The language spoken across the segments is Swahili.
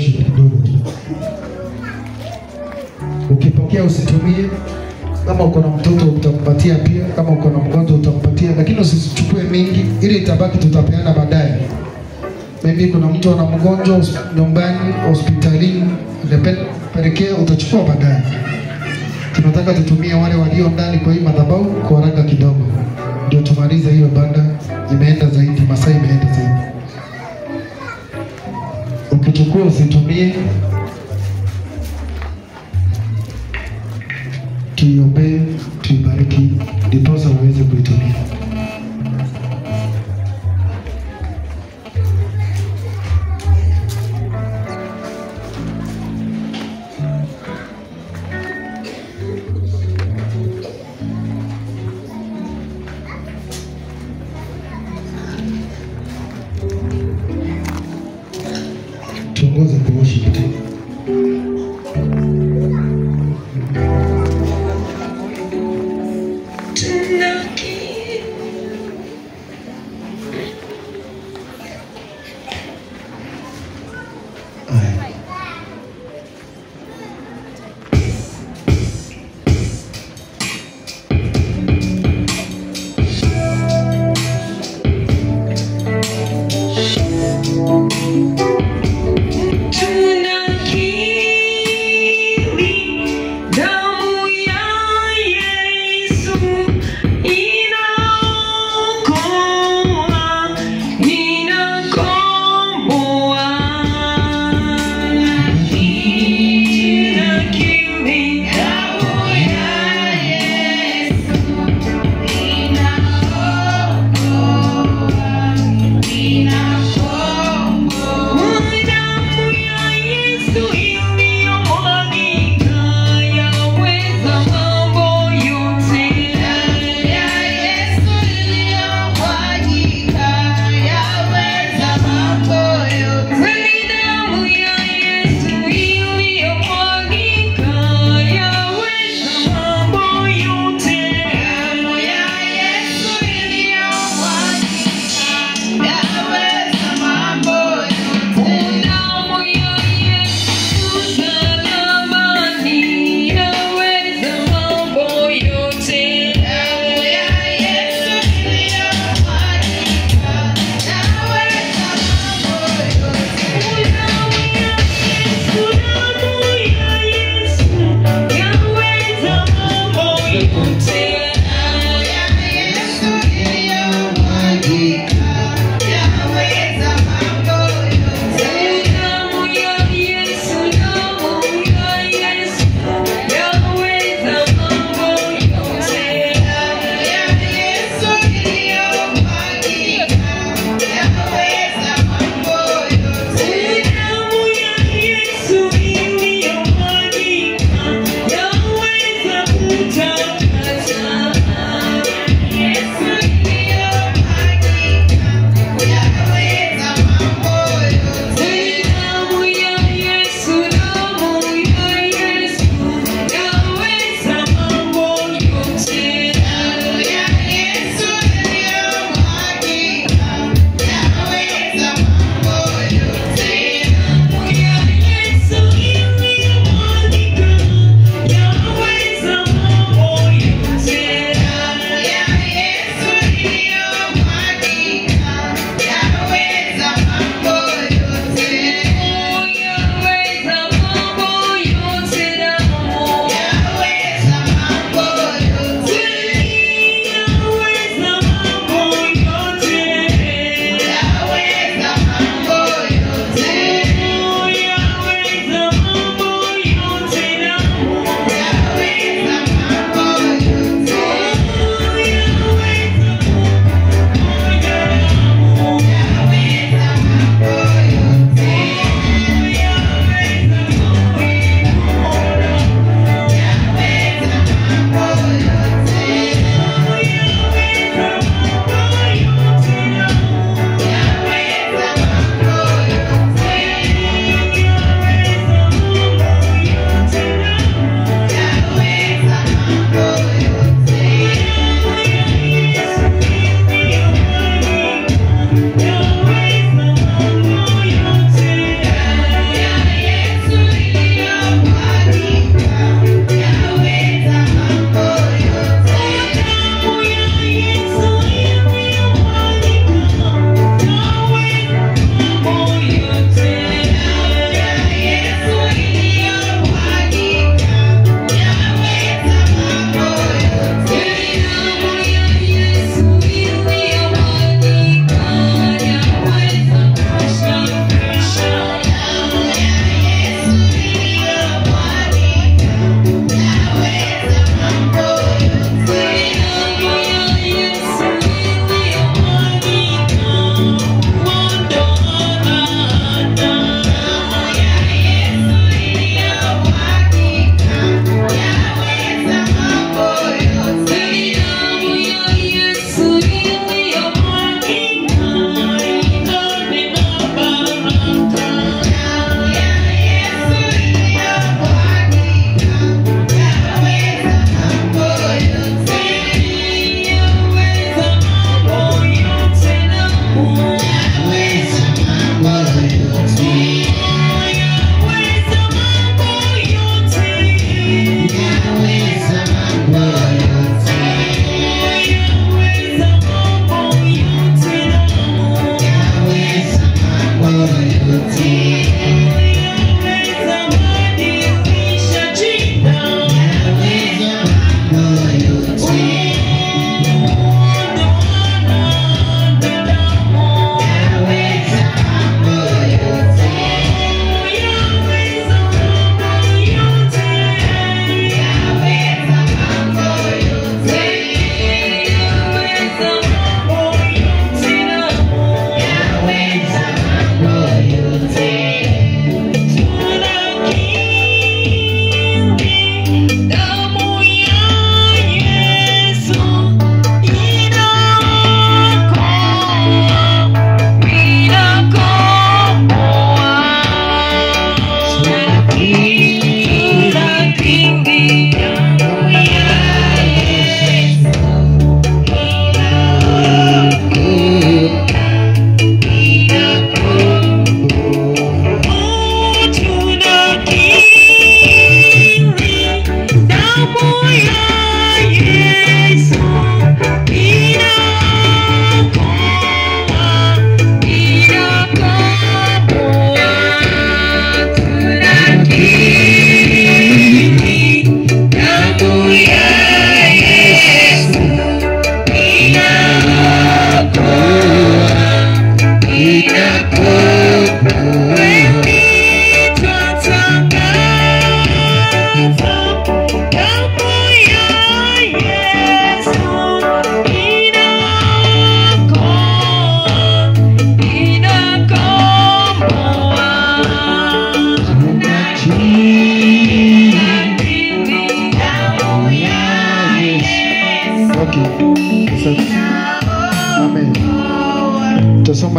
worship kidogo tu. Ukipokea usitumie. Kama uko na mtoto utampatia pia, kama uko na mgonjwa utampatia, lakini usichukue mingi ili itabaki tutapeana baadaye. Maybe kuna mtu ana mgonjwa nyumbani, hospitalini, pelekea utachukua baadaye. Tunataka tutumie wale walio ndani kwa hii madhabahu kwa haraka kidogo. Ndio tumalize hiyo ibada, imeenda zaidi, masaa imeenda zaidi. Ukichukua usitumie. Tuiombee, tuibariki, ndiposa uweze kuitumia. Tuongoze kwa worship.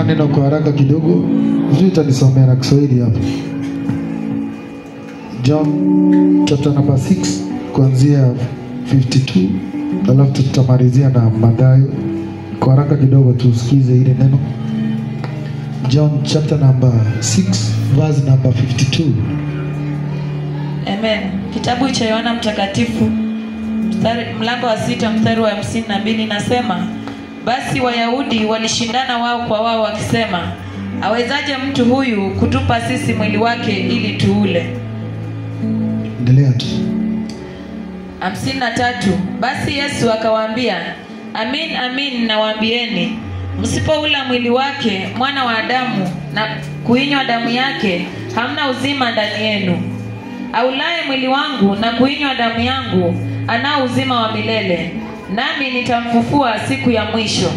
Nitasoma neno kwa haraka kidogo. Vizuri utanisomea na Kiswahili hapa. John chapter number 6 kuanzia 52, alafu tutamalizia na Mathayo. Kwa haraka kidogo tusikize ile neno. John chapter number 6 verse number 52. Amen. Kitabu cha Yohana Mtakatifu mlango wa 6 mstari wa 52 nasema, basi Wayahudi walishindana wao kwa wao wakisema, awezaje mtu huyu kutupa sisi mwili wake ili tuule? Endelea tu. 53. Basi Yesu akawaambia, amin amin nawaambieni, msipoula mwili wake mwana wa Adamu na kuinywa damu yake, hamna uzima ndani yenu. Aulaye mwili wangu na kuinywa damu yangu anao uzima wa milele, nami nitamfufua siku ya mwisho.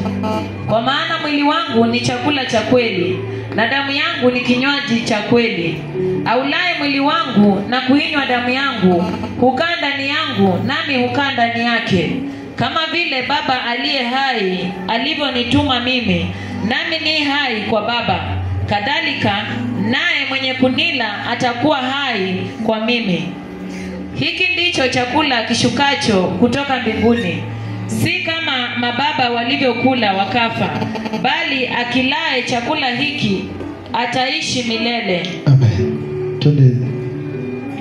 Kwa maana mwili wangu ni chakula cha kweli na damu yangu ni kinywaji cha kweli. Aulaye mwili wangu na kuinywa damu yangu hukaa ndani yangu, nami hukaa ndani yake. Kama vile Baba aliye hai alivyonituma mimi, nami ni hai kwa Baba, kadhalika naye mwenye kunila atakuwa hai kwa mimi. Hiki ndicho chakula kishukacho kutoka mbinguni, si kama mababa walivyokula wakafa, bali akilae chakula hiki ataishi milele. Amen. Twende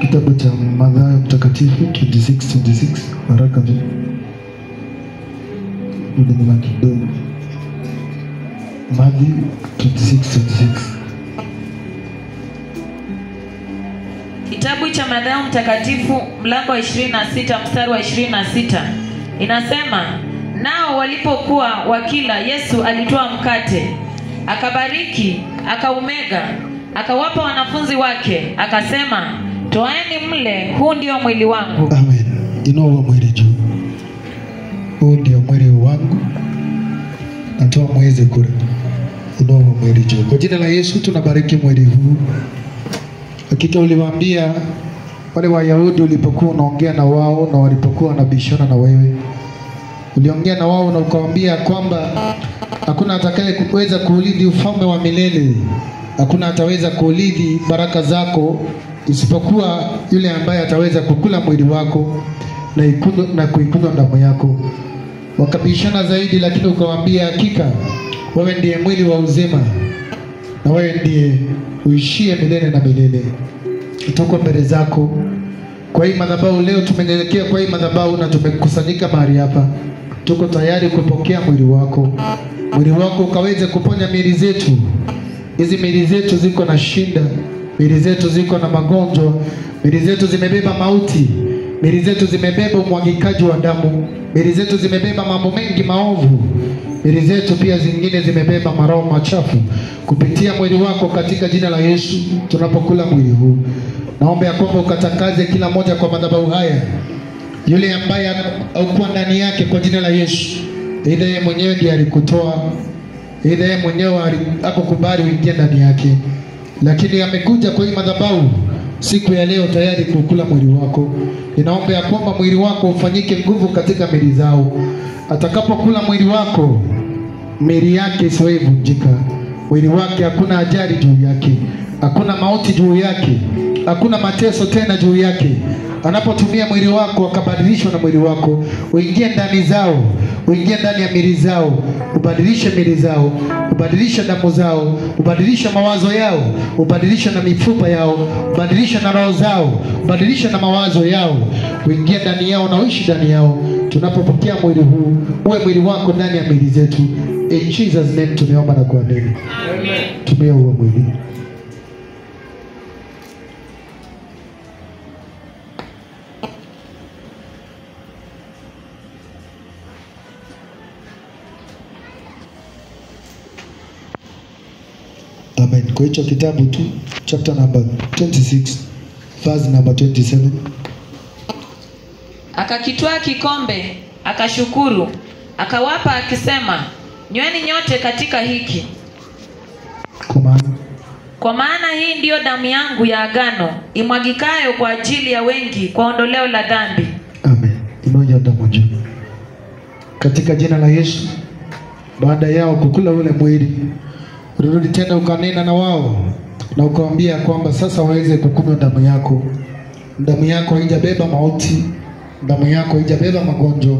kitabu cha Mathayo Mtakatifu 26:26 haraka tu. Ndio ni kidogo. Mathayo 26:26. Kitabu cha Mathayo Mtakatifu mlango wa 26 mstari wa 26 inasema, nao walipokuwa wakila, Yesu alitoa mkate, akabariki, akaumega, akawapa wanafunzi wake, akasema, toaeni mle, huu ndio mwili wangu. Amen. Inua mwili juu. Huu ndio mwili wangu. Natoa mweze kula. Inua mwili juu. Kwa jina la Yesu tunabariki mwili huu. Hakika uliwaambia wale Wayahudi ulipokuwa unaongea na wao na walipokuwa wanabishana na wewe, uliongea na wao na ukawaambia kwamba hakuna atakayeweza kuulidi ufalme wa milele, hakuna ataweza kuulidi baraka zako isipokuwa yule ambaye ataweza kukula mwili wako na kuikunywa damu yako. Wakabishana zaidi, lakini ukawaambia hakika wewe ndiye mwili wa uzima na wewe ndiye uishie milele na milele. Tuko mbele zako kwa hii madhabahu leo, tumenyenyekea kwa hii madhabahu na tumekusanyika mahali hapa. Tuko tayari kupokea mwili wako. Mwili wako ukaweze kuponya miili zetu. Hizi miili zetu ziko na shida, miili zetu ziko na magonjwa, miili zetu zimebeba mauti, miili zetu zimebeba umwagikaji wa damu, miili zetu zimebeba mambo mengi maovu, miili zetu pia zingine zimebeba maroho machafu. Kupitia mwili wako katika jina la Yesu tunapokula mwili huu, naomba ya kwamba ukatakaze kila moja kwa madhabahu haya, yule ambaye haukuwa ndani yake, kwa jina la Yesu. Ile yeye mwenyewe ndiye alikutoa, ile yeye mwenyewe akukubali uingie ndani yake, lakini amekuja kwa hii madhabahu siku ya leo tayari kukula mwili wako. Ninaomba ya kwamba mwili wako ufanyike nguvu katika miili zao. Atakapokula mwili wako, miili yake isiwe vunjika. Mwili wake hakuna ajali juu yake, hakuna mauti juu yake, hakuna mateso tena juu yake. Anapotumia mwili wako akabadilishwa na mwili wako, uingie ndani zao, uingie ndani ya miili zao, ubadilishe miili zao, ubadilishe damu zao, ubadilishe mawazo yao, ubadilishe na mifupa yao, ubadilishe na roho zao, ubadilishe na mawazo yao, uingie ndani yao na uishi ndani yao. Tunapopokea mwili huu, uwe mwili wako ndani ya miili zetu. In Jesus name tumeomba na kuamini. Amen. Tumia huo mwili. Amen. Kwa hicho kitabu tu, chapter number 26 verse number 27. Akakitwaa kikombe, akashukuru, akawapa akisema, nyweni nyote katika hiki, kwa maana hii ndiyo damu yangu ya agano, imwagikayo kwa ajili ya wengi kwa ondoleo la dhambi. Amen. Imoja damu juu. Katika jina la Yesu, baada yao kukula ule ulirudi tena ukanena na wao na ukawaambia kwamba sasa waweze kukunywa damu yako. Damu yako haijabeba mauti, damu yako haijabeba magonjwa,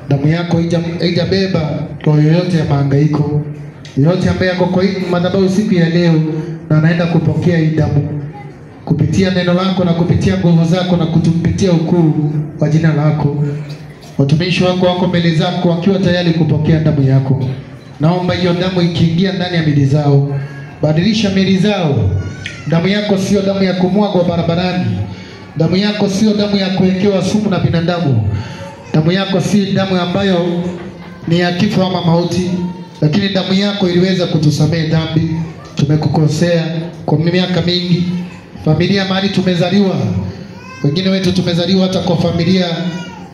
damu yako haijabeba roho yoyote ya mahangaiko. Yote ambaye yako kwa hii madhabahu siku ya leo na anaenda kupokea hii damu kupitia neno lako na kupitia nguvu zako na kutupitia ukuu wa jina lako. Watumishi wako wako mbele zako wakiwa tayari kupokea damu yako. Naomba hiyo damu ikiingia ndani ya miili zao, badilisha miili zao. Damu yako sio damu ya kumwagwa barabarani. Damu yako sio damu ya kuwekewa sumu na binadamu. Damu yako si damu ambayo ni ya kifo ama mauti, lakini damu yako iliweza kutusamehe dhambi. Tumekukosea kwa miaka mingi. Familia mahali tumezaliwa, wengine wetu tumezaliwa hata kwa familia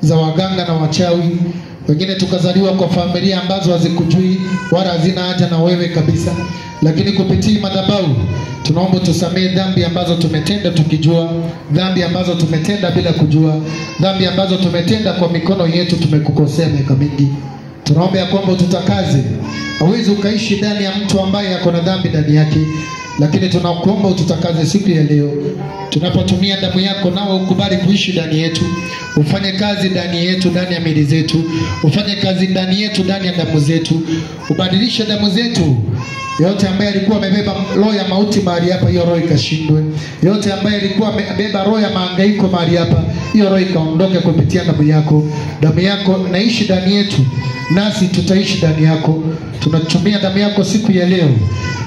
za waganga na wachawi. Wengine tukazaliwa kwa familia ambazo hazikujui wala hazina haja na wewe kabisa. Lakini kupitia madhabahu tunaomba tusamehe dhambi ambazo tumetenda tukijua, dhambi ambazo tumetenda bila kujua, dhambi ambazo tumetenda kwa mikono yetu tumekukosea miaka mingi. Tunaomba ya kwamba ututakaze. Hauwezi ukaishi ndani ya mtu ambaye ako na dhambi ndani yake, lakini tunakuomba ututakaze siku ya leo. Tunapotumia damu yako nao ukubali kuishi ndani yetu. Ufanye kazi ndani yetu, ndani ya miili zetu. Ufanye kazi ndani yetu, ndani ya damu zetu. Ubadilishe damu zetu. Yote ambaye alikuwa amebeba roho ya mauti mahali hapa, hiyo roho ikashindwe. Yote ambaye alikuwa amebeba roho ya mahangaiko mahali hapa, hiyo roho ikaondoke kupitia damu yako. Damu yako naishi ndani yetu, nasi tutaishi ndani yako. Tunatumia damu yako siku ya leo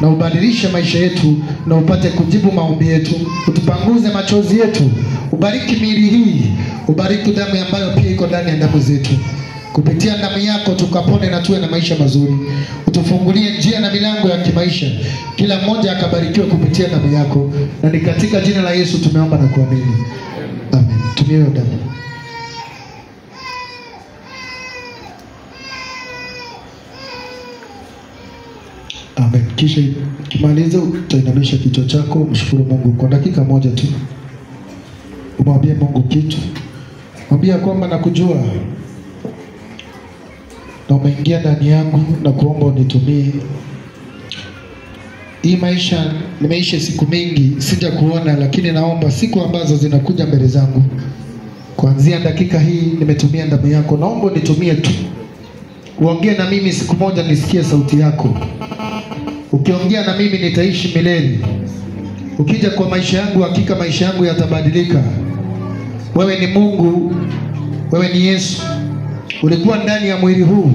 na ubadilishe maisha yetu na upate kujibu maombi yetu. Utupanguze machozi yetu. Ubariki miili hii. Ubariki damu ambayo pia iko ndani ya damu zetu. Kupitia damu yako tukapone na tuwe na maisha mazuri. Utufungulie njia na milango ya kimaisha. Kila mmoja akabarikiwe kupitia damu yako. Na ni katika jina la Yesu tumeomba na kuamini. Amen. Tumie hiyo damu. Amen. Kisha kimaliza utainamisha kichwa chako, mshukuru Mungu kwa dakika moja tu. Umwambie Mungu kitu. Mwambie kwamba nakujua na umeingia ndani yangu na kuomba unitumie. Hii maisha nimeishi siku mingi sija kuona, lakini naomba siku ambazo zinakuja mbele zangu, kuanzia dakika hii nimetumia damu yako, naomba unitumie tu. Uongee na mimi siku moja nisikie sauti yako. Ukiongea na mimi nitaishi milele. Ukija kwa maisha yangu, hakika maisha yangu yatabadilika. Wewe ni Mungu, wewe ni Yesu. Ulikuwa ndani ya mwili huu,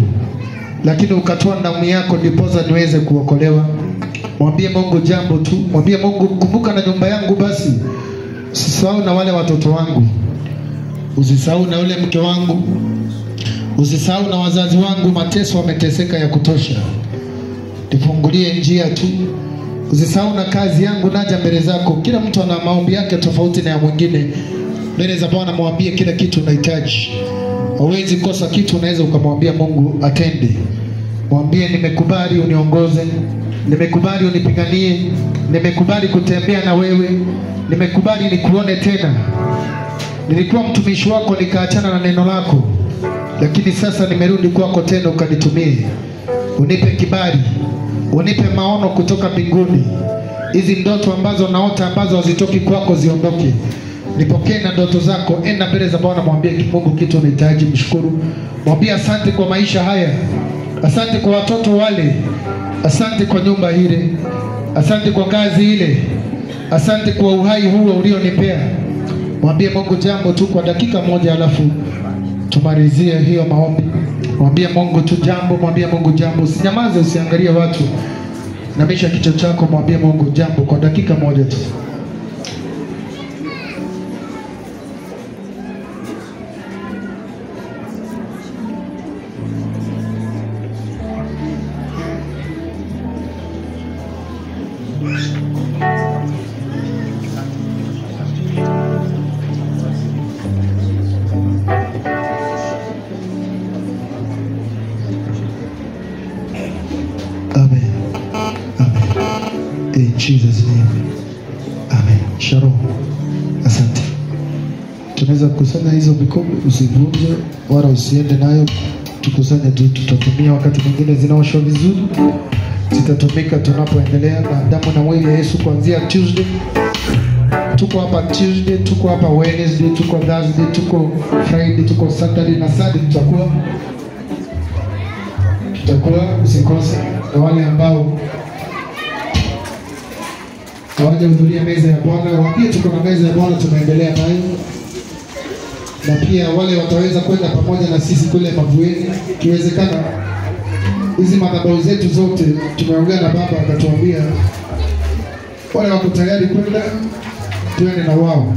lakini ukatoa damu yako ndiposa niweze kuokolewa. Mwambie Mungu jambo tu. Mwambie Mungu, kumbuka na nyumba yangu basi. Usisahau na wale watoto wangu. Usisahau na yule mke wangu. Usisahau na wazazi wangu, mateso wameteseka ya kutosha. Nifungulie njia tu. Usisahau na kazi yangu, naja mbele zako. Kila mtu ana maombi yake tofauti na ya mwingine. Mbele za Bwana mwambie kila kitu unahitaji. Hauwezi kosa kitu, unaweza ukamwambia Mungu atende. Mwambie nimekubali uniongoze. Nimekubali unipiganie. Nimekubali kutembea na wewe. Nimekubali nikuone tena. Nilikuwa mtumishi wako nikaachana na neno lako, lakini sasa nimerudi kwako tena ukanitumie. Unipe kibali. Unipe maono kutoka mbinguni. Hizi ndoto ambazo naota ambazo hazitoki kwako ziondoke. Nipokee na ndoto zako. Enda mbele za Bwana mwambie Mungu kitu unahitaji, mshukuru. Mwambie asante kwa maisha haya. Asante kwa watoto wale. Asante kwa nyumba ile. Asante kwa kazi ile. Asante kwa uhai huo ulionipea. Mwambie Mungu jambo tu kwa dakika moja, alafu tumalizie hiyo maombi. Mwambie Mungu tu jambo, mwambie Mungu jambo. Usinyamaze, usiangalie watu. Namisha kichwa chako, mwambie Mungu jambo kwa dakika moja tu. In Jesus name. Amen. Shalom. Asante. Tunaweza kukusanya hizo vikombe, usivunje wala usiende nayo. Tukusanye tu, tutatumia wakati mwingine zinaoshwa vizuri. zitatumika tunapoendelea na damu na mwili ya Yesu kuanzia Tuesday. Tuko hapa Tuesday, tuko hapa Wednesday, tuko Thursday, tuko Friday, tuko Saturday na Sunday tutakuwa usikose. Na wale ambao hawajahudhuria meza ya Bwana, waambie tuko na meza ya Bwana tunaendelea nayo. Na pia wale wataweza kwenda pamoja na sisi kule Mavueni, kiwezekana hizi madhabahu zetu zote tumeongea na baba akatuambia wale wako tayari kwenda tuende na wao,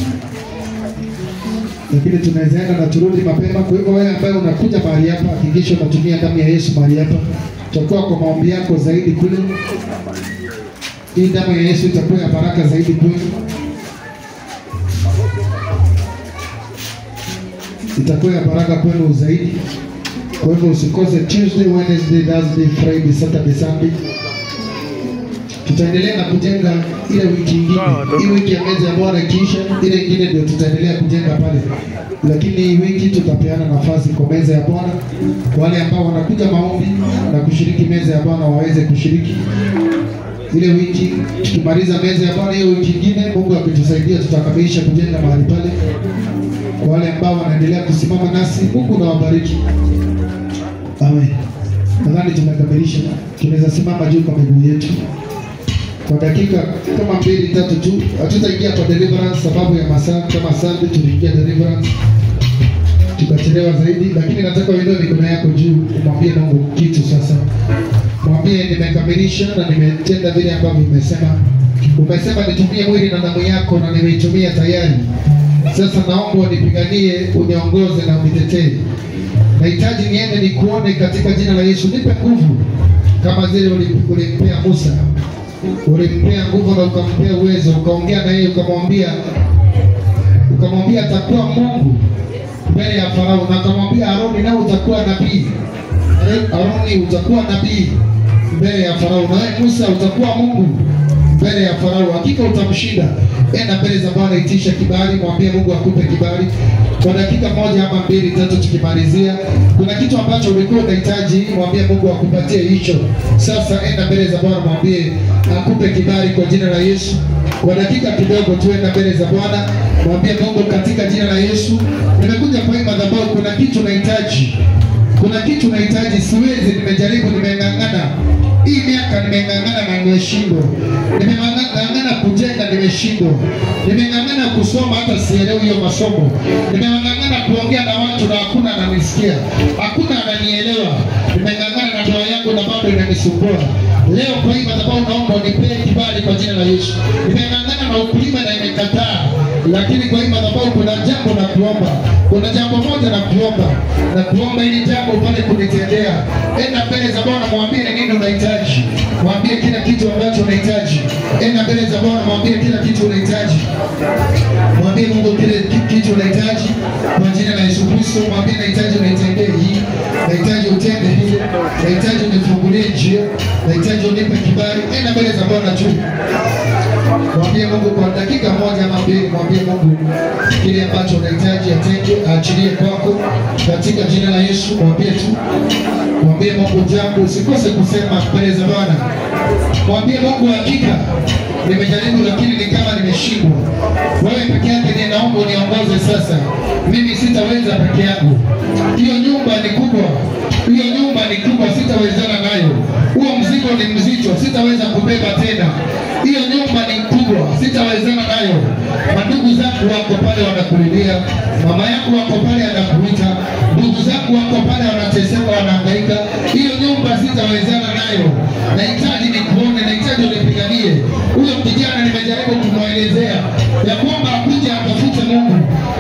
lakini tunaweza enda na turudi mapema. Kwa hivyo wewe ambaye unakuja mahali hapa, hakikisha unatumia damu ya Yesu mahali hapa. Tutakuwa kwa maombi yako zaidi kule. Hii damu ya Yesu itakuwa ya baraka zaidi kwenu, itakuwa ya baraka kwenu zaidi. Kwa hivyo usikose Tuesday, Wednesday, Thursday, Friday, Saturday, Sunday. Tutaendelea na kujenga ile wiki nyingine. Hii wiki ya meza ya Bwana kisha ile nyingine ndio tutaendelea kujenga pale. Lakini hii wiki tutapeana nafasi kwa meza ya Bwana. Wale ambao wanakuja maombi na kushiriki meza ya Bwana waweze kushiriki. Ile wiki tukimaliza meza ya Bwana, hiyo wiki nyingine Mungu akitusaidia tutakamilisha kujenga mahali pale. Kwa wale ambao wanaendelea kusimama nasi, Mungu na wabariki. Amen. Nadhani tumekamilisha. Tunaweza simama juu kwa miguu yetu kwa dakika kama 2-3 tu. Hatutaingia kwa deliverance sababu ya masaa. Kama Sunday tuliingia deliverance tukachelewa zaidi, lakini nataka uinue mikono yako juu umwambie Mungu kitu sasa. Mwambie nimekamilisha na nimetenda vile ambavyo umesema. Umesema nitumie mwili na damu yako na nimeitumia tayari. Sasa naomba unipiganie, uniongoze na unitetee. Nahitaji niende nikuone katika jina la Yesu. Nipe nguvu kama zile ulimpea Musa. Ulimpea nguvu na ukampea uwezo, ukaongea na yeye ukamwambia atakuwa Mungu mbele ya Farao, na ukamwambia Aroni nao utakuwa nabii. Aroni utakuwa nabii mbele ya Farao, na wewe Musa utakuwa Mungu mbele ya Farao. Hakika utamshinda. Enda mbele za Bwana, itisha kibali, mwambie Mungu akupe kibali. Kwa dakika 1 ama 2-3 tukimalizia, kuna kitu ambacho ulikuwa unahitaji, mwambie Mungu akupatie hicho. Sasa enda mbele za Bwana, mwambie akupe kibali kwa jina la Yesu. Kwa dakika kidogo tuenda mbele za Bwana, mwambie Mungu katika jina la Yesu, nimekuja kwa hii madhabahu, kuna kitu nahitaji. Kuna kitu nahitaji, siwezi, nimejaribu, nimeng'ang'ana. Hii miaka nimeng'ang'ana na nimeshindwa. Nimeng'ang'ana kujenga, nimeshindwa. Nimeng'ang'ana kusoma, hata sielewi hiyo masomo. Nimeng'ang'ana kuongea na watu na hakuna ananisikia. Hakuna ananielewa. Nimeng'ang'ana na ndoa yangu na bado inanisumbua. Leo kwa hii madhabahu naomba unipee kibali kwa jina la Yesu. Nimeng'ang'ana na ukulima na imekataa. Lakini kwa hii madhabahu kuna jambo na kuomba. Kuna jambo moja na kuomba. Na kuomba ili jambo pale kunitendea. Enda mbele za Bwana, mwambie nini unahitaji. Mwambie kila kitu ambacho unahitaji. Enda mbele za Bwana, mwambie kila kitu unahitaji. Mwambie Mungu kile kitu unahitaji kwa jina la Yesu Kristo. Mwambie nahitaji unitendee hii. Nahitaji utende hili. Nahitaji unifungulie njia. Nahitaji unipe kibali. Enda mbele za Bwana tu. Mwambie Mungu kwa dakika 1 ama 2, mwambie Mungu kile ambacho unahitaji atende, aachilie kwako katika jina la Yesu. Mwambie tu. Mwambie Mungu jambo, usikose kusema mbele za Bwana. Mwambie Mungu hakika nimejaribu lakini ni kama nimeshindwa. Wewe peke yake ndiye naomba uniongoze sasa. Mimi sitaweza peke yangu. Hiyo nyumba ni kubwa. Hiyo nyumba ni kubwa, sitawezana nayo. Huo mzigo ni mzito, sitaweza kubeba tena. Hiyo nyumba ni kubwa, sitawezana nayo. Ndugu zangu wako pale wanakulilia, mama yako wako pale anakuita, ndugu zangu wako pale wanateseka, wanahangaika. Hiyo nyumba sitawezana nayo. Nahitaji nikuone, nahitaji unipiganie. Huyo kijana nimejaribu kumwelezea ya kwamba akuje atafute Mungu,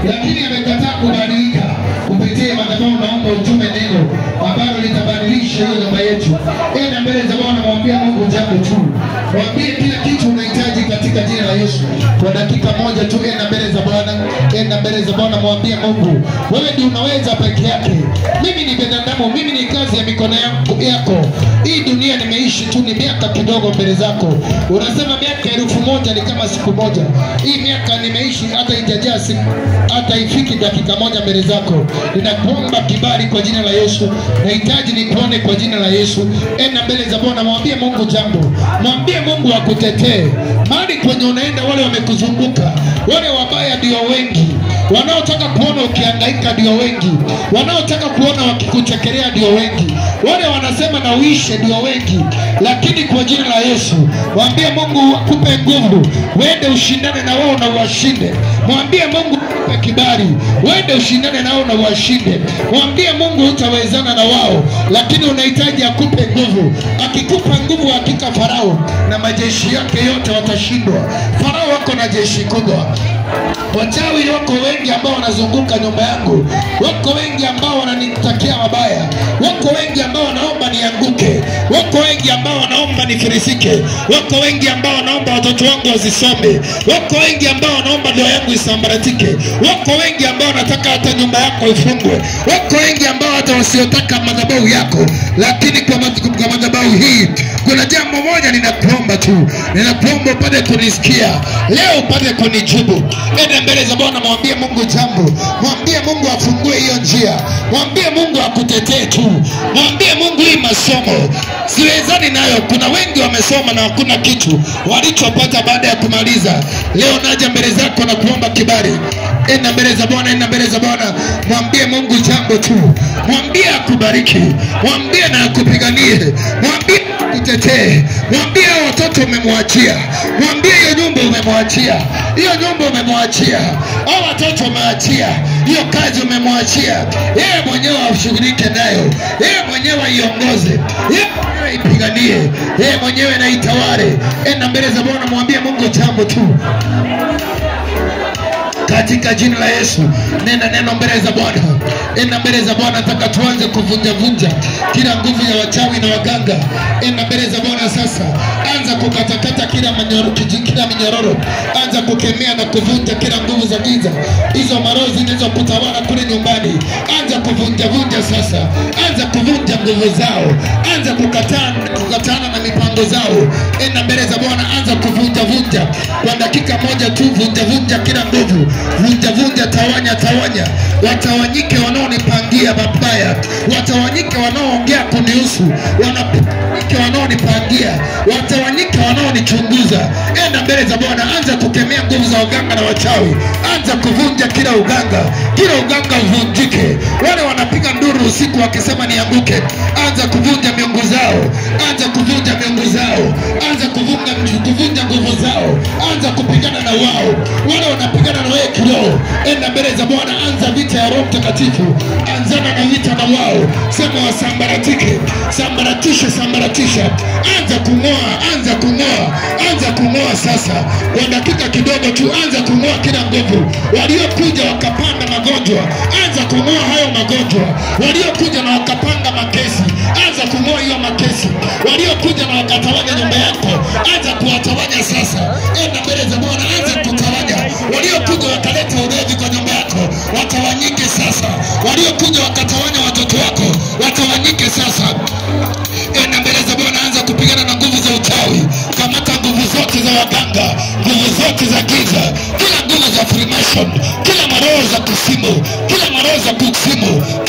lakini amekataa kubadilika. Kupitia madhabahu naomba utume neno ambalo litabadilisha hiyo nyumba yetu. Enda mbele za Bwana, mwambie Mungu jambo tu. Mwambie kila kitu unahitaji katika jina la Yesu. Kwa dakika 1 tu enda mbele za Bwana, Enda mbele za Bwana, mwambie Mungu, wewe ndiye unaweza peke yake. Mimi ni binadamu, mimi ni kazi ya mikono yako. Hii dunia nimeishi tu ni miaka kidogo mbele zako. Unasema miaka 1000 ni kama siku moja. Hii miaka nimeishi hata ijajaa siku, hata ifiki dakika moja mbele zako. Ninakuomba kibali kwa jina la Yesu. Nahitaji nikuone kwa jina la Yesu. Enda mbele za Bwana, mwambie Mungu jambo. Mwambie Mungu akutetee. Mahali kwenye unaenda wale wamekuzunguka, wale wabaya ndio wengi. Wanaotaka kuona ukihangaika ndio wengi. Wanaotaka kuona wakikuchekelea ndio wengi. Wale wanasema na uishe ndio wengi. Lakini kwa jina la Yesu, mwambie Mungu akupe nguvu. Wende ushindane na wao na uwashinde. Mwambie Mungu akupe kibali. Wende ushindane na wao na uwashinde. Mwambie Mungu utawezana na wao, lakini unahitaji akupe nguvu. Akikupa nguvu, hakika Farao na majeshi yake yote watashindwa. Farao wako na jeshi kubwa. Wachawi wako wengi ambao wanazunguka nyumba yangu. Wako wengi ambao wananitakia mabaya. Wako wengi ambao wanaomba nianguke. Wako wengi ambao wanaomba nifirisike. Wako wengi ambao wanaomba watoto wangu wasisome. Wako wengi ambao wanaomba ndoa yangu isambaratike. Wako wengi ambao wanataka hata nyumba yako ifungwe. Wako wengi ambao hata wasiotaka madhabahu yako. Lakini kwa madhabahu hii kuna jambo moja ninakuomba tu. Ninakuomba upate kunisikia. Leo upate kunijibu. Enda mbele za Bwana, mwambie Mungu jambo. Mwambie Mungu afungue hiyo njia. Mwambie Mungu akutetee tu. Mwambie Mungu hii masomo siwezani nayo. Kuna wengi wamesoma na hakuna kitu walichopata baada ya kumaliza. Leo naja mbele zako na kuomba kibali. Enda mbele za Bwana, enda mbele za Bwana. Mwambie Mungu jambo tu. Mwambie akubariki. Mwambie na akupiganie. Mwambie akutetee. Mwambie watoto umemwachia. Mwambie hiyo nyumba umemwachia. Hiyo nyumba umemwachia. Hao watoto umeachia. Hiyo kazi umemwachia. Yeye mwenyewe ashughulike nayo. Yeye mwenyewe iongoze. Yeye mwenyewe ipiganie. Yeye mwenyewe na itawale. Enda mbele za Bwana, mwambie Mungu jambo tu. Katika jina la Yesu, nenda neno mbele za Bwana. Enda mbele za Bwana, nataka tuanze kuvunja kila nguvu ya wachawi na waganga. Enda mbele za Bwana sasa. Anza kukatakata kila minyororo. Anza kukemea na kuvunja kila nguvu za giza. Hizo maroho zinazokutawala kule nyumbani, anza kuvunja sasa. Anza kuvunja nguvu zao. Anza kukatana na mipango zao. Enda mbele za Bwana, anza kuvunja. Kwa dakika moja tu vunja kila nguvu. Vunja, tawanya. Watawanyike wanaonipangia mabaya. Watawanyike wanaoongea kunihusu. Watawanyike wanaonipangia. Watawanyike wanaonichunguza. Enda mbele za Bwana, anza kukemea nguvu za waganga na wachawi. Anza kuvunja kila uganga uvunjike. Wale wanapiga nduru usiku wakisema nianguke, anza kuvunja miungu zao. Anza kuvunja miungu zao. Anza kuvunja nguvu zao. Anza kupigana na wao. Wale wanapigana na wewe kiroho, enda mbele za Bwana, anza vita ya Roho Mtakatifu. Anzana na vita na wao. Sema wasambaratike. Sambaratisha. Anza kung'oa sasa. Kwa dakika kidogo tu anza kung'oa kila nguvu. Waliokuja wakapanda magonjwa, anza kung'oa hayo magonjwa. Waliokuja na wakapanga makesi, anza kung'oa hiyo makesi. Waliokuja na wakatawanya nyumba yako, anza kuwatawanya sasa. Enda mbele za Bwana, anza kutawanya. Waliokuja wakaleta ulevi kwa nyumba yako, watawanyike sasa. Waliokuja wakatawanya watoto wako, watawanyike sasa. Enda mbele za Bwana, anza kupigana na nguvu za uchawi. Kamata nguvu zote za waganga, nguvu zote za giza, kila nguvu za Freemason, kila maroho za kuzimu,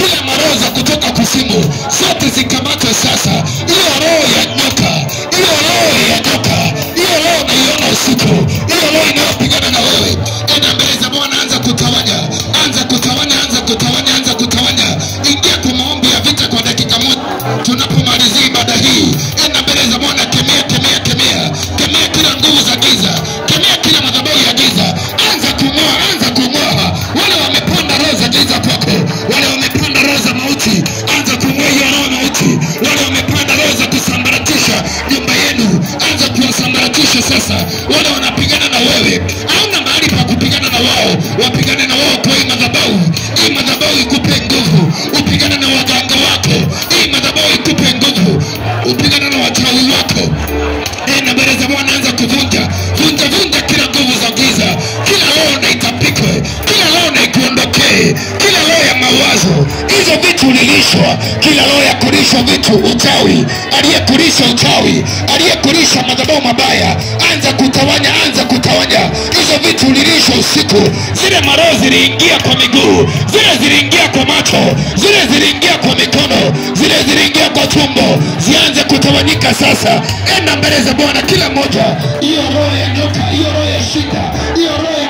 kila maroho za kutoka kuzimu, zote zikamatwe sasa. Hiyo roho ya nyoka, hiyo roho naiona usiku, hiyo roho inayopigana na wewe. Enda mbele za Bwana, anza kutawanya. Ingia kwa maombi ya vita kwa dakika moja. Tunapomalizia ibada hii, enda mbele za Bwana, kemea kila nguvu za giza, kemea kila madhabahu ya giza. Anza kung'oa. Wale wamepanda roho za giza kwako, wale wamepanda roho za mauti, anza kung'oa hiyo roho mauti. Wale wamepanda roho za kila roho ya mawazo, hizo vitu ulilishwa, kila roho ya kulishwa vitu, uchawi, aliyekulisha uchawi, aliyekulisha madhabahu mabaya, anza kutawanya, anza kutawanya hizo vitu ulilishwa usiku. Zile maroho ziliingia kwa miguu, zile ziliingia kwa macho, zile ziliingia kwa mikono, zile ziliingia kwa tumbo, zianze kutawanyika sasa. Enda mbele za Bwana kila moja. Hiyo roho ya nyoka, hiyo roho ya shida, hiyo roho ya